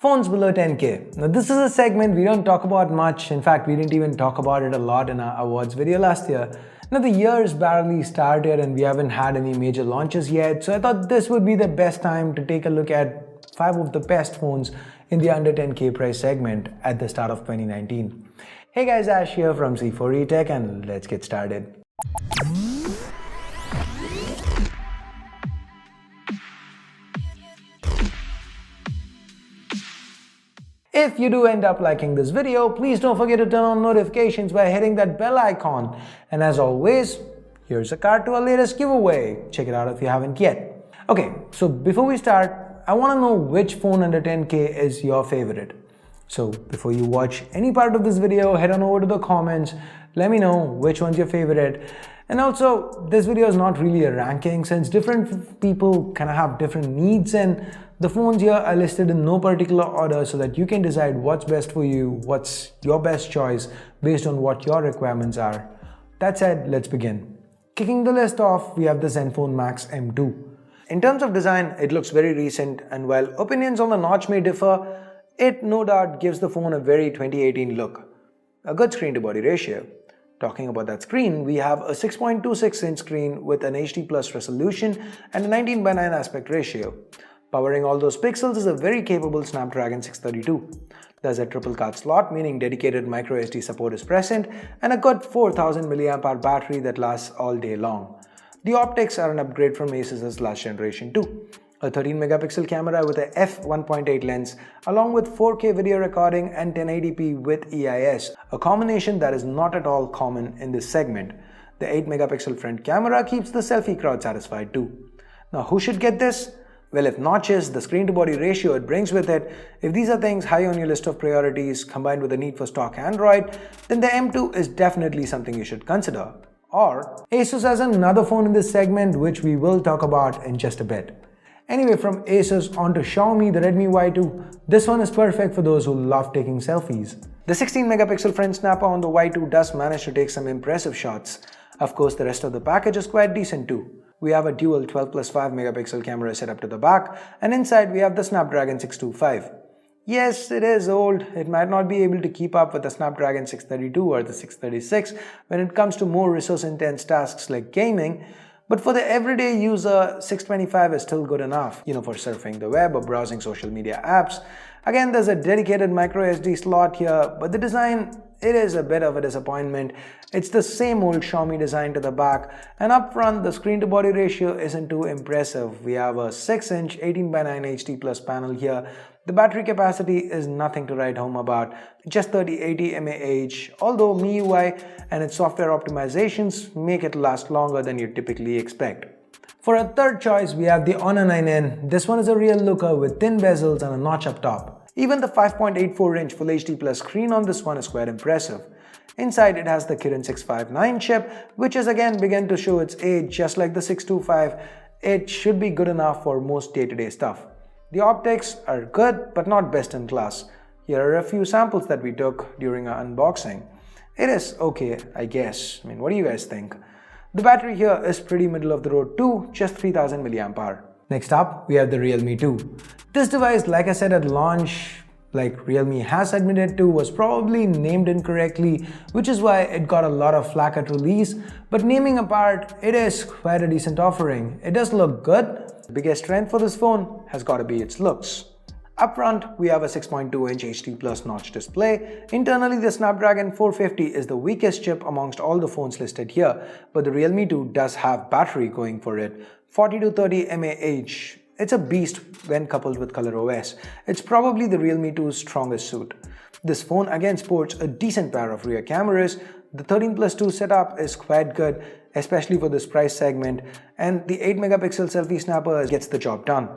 Phones below 10K. Now this is a segment we don't talk about much. In fact, we didn't even talk about it a lot in our awards video last year. Now the year's barely started and we haven't had any major launches yet, so I thought this would be the best time to take a look at 5 of the best phones in the under 10K price segment at the start of 2019. Hey guys, Ash here from C4E Tech and let's get started. If you do end up liking this video, please don't forget to turn on notifications by hitting that bell icon. And as always, here's a card to our latest giveaway. Check it out if you haven't yet. Okay, so before we start, I want to know which phone under 10K is your favorite. So before you watch any part of this video, head on over to the comments, let me know which one's your favorite. And also, this video is not really a ranking since different people kind of have different needs, and the phones here are listed in no particular order so that you can decide what's best for you, what's your best choice based on what your requirements are. That said, let's begin. Kicking the list off, we have the Zenfone Max M2. In terms of design, it looks very recent, and while opinions on the notch may differ, it no doubt gives the phone a very 2018 look. A good screen to body ratio. Talking about that screen, we have a 6.26-inch screen with an HD Plus resolution and a 19:9 aspect ratio. Powering all those pixels is a very capable Snapdragon 632. There's a triple card slot, meaning dedicated microSD support is present, and a good 4000 mAh battery that lasts all day long. The optics are an upgrade from Asus's last generation 2. A 13-megapixel camera with a f1.8 lens, along with 4K video recording and 1080p with EIS, a combination that is not at all common in this segment. The 8-megapixel front camera keeps the selfie crowd satisfied too. Now who should get this? Well, if notches, the screen-to-body ratio it brings with it, if these are things high on your list of priorities combined with the need for stock Android, then the M2 is definitely something you should consider. Or Asus has another phone in this segment which we will talk about in just a bit. Anyway, from Asus on to Xiaomi, the Redmi Y2. This one is perfect for those who love taking selfies. The 16-megapixel front snapper on the Y2 does manage to take some impressive shots. Of course, the rest of the package is quite decent too. We have a dual 12+5 megapixel camera set up to the back, and inside we have the Snapdragon 625. Yes, it is old. It might not be able to keep up with the Snapdragon 632 or the 636 when it comes to more resource-intense tasks like gaming. But for the everyday user, 625 is still good enough, for surfing the web or browsing social media apps. Again, there's a dedicated microSD slot here, but the design, it is a bit of a disappointment. It's the same old Xiaomi design to the back, and up front, the screen-to-body ratio isn't too impressive. We have a 6-inch 18:9 HD Plus panel here. The battery capacity is nothing to write home about, just 3080 mAh, although MIUI and its software optimizations make it last longer than you typically expect. For our third choice, we have the Honor 9N. This one is a real looker with thin bezels and a notch up top. Even the 5.84-inch Full HD Plus screen on this one is quite impressive. Inside, it has the Kirin 659 chip, which has again begun to show its age just like the 625. It should be good enough for most day-to-day stuff. The optics are good, but not best in class. Here are a few samples that we took during our unboxing. It is okay, I guess. What do you guys think? The battery here is pretty middle of the road too, just 3000 mAh. Next up, we have the Realme 2. This device, like I said at launch, like Realme has admitted to, was probably named incorrectly, which is why it got a lot of flack at release. But naming apart, it is quite a decent offering. It does look good. The biggest strength for this phone has got to be its looks. Up front, we have a 6.2-inch HD Plus notch display. Internally, the Snapdragon 450 is the weakest chip amongst all the phones listed here, but the Realme 2 does have battery going for it, 40 to 30 mAh. It's a beast when coupled with ColorOS. It's probably the Realme 2's strongest suit. This phone again sports a decent pair of rear cameras. The 13+2 setup is quite good, especially for this price segment, and the 8-megapixel selfie snapper gets the job done.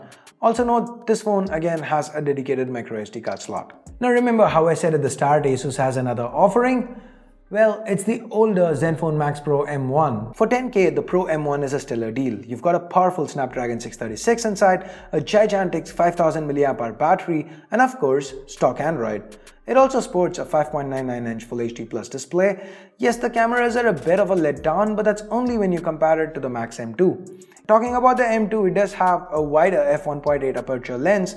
Also note, this phone again has a dedicated microSD card slot. Now remember how I said at the start Asus has another offering? Well, it's the older Zenfone Max Pro M1. For 10K, the Pro M1 is a stellar deal. You've got a powerful Snapdragon 636 inside, a gigantic 5000 mAh battery, and of course, stock Android. It also sports a 5.99-inch Full HD Plus display. Yes, the cameras are a bit of a letdown, but that's only when you compare it to the Max M2. Talking about the M2, it does have a wider f1.8 aperture lens,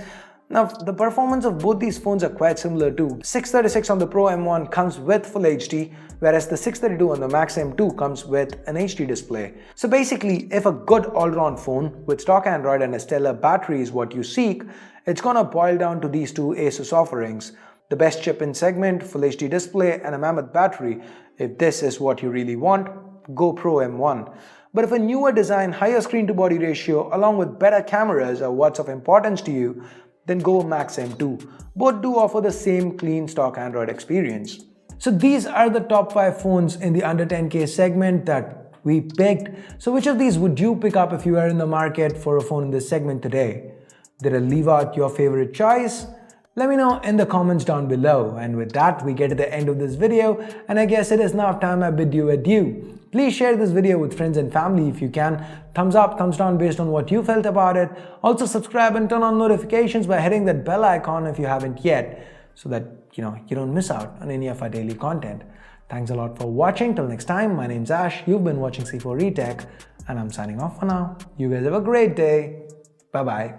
Now, the performance of both these phones are quite similar too. 636 on the Pro M1 comes with Full HD, whereas the 632 on the Max M2 comes with an HD display. So basically, if a good all-round phone with stock Android and a stellar battery is what you seek, it's gonna boil down to these two Asus offerings. The best chip in segment, Full HD display, and a mammoth battery. If this is what you really want, go Pro M1. But if a newer design, higher screen-to-body ratio, along with better cameras are what's of importance to you, then go Max M2. Both do offer the same clean stock Android experience. So these are the top 5 phones in the under 10K segment that we picked. So which of these would you pick up if you are in the market for a phone in this segment today? Did I leave out your favorite choice? Let me know in the comments down below. And with that, we get to the end of this video, and I guess it is now time I bid you adieu. Please share this video with friends and family if you can. Thumbs up, thumbs down based on what you felt about it. Also subscribe and turn on notifications by hitting that bell icon if you haven't yet, so that you don't miss out on any of our daily content. Thanks a lot for watching. Till next time, my name's Ash. You've been watching C4 Retech, and I'm signing off for now. You guys have a great day. Bye bye.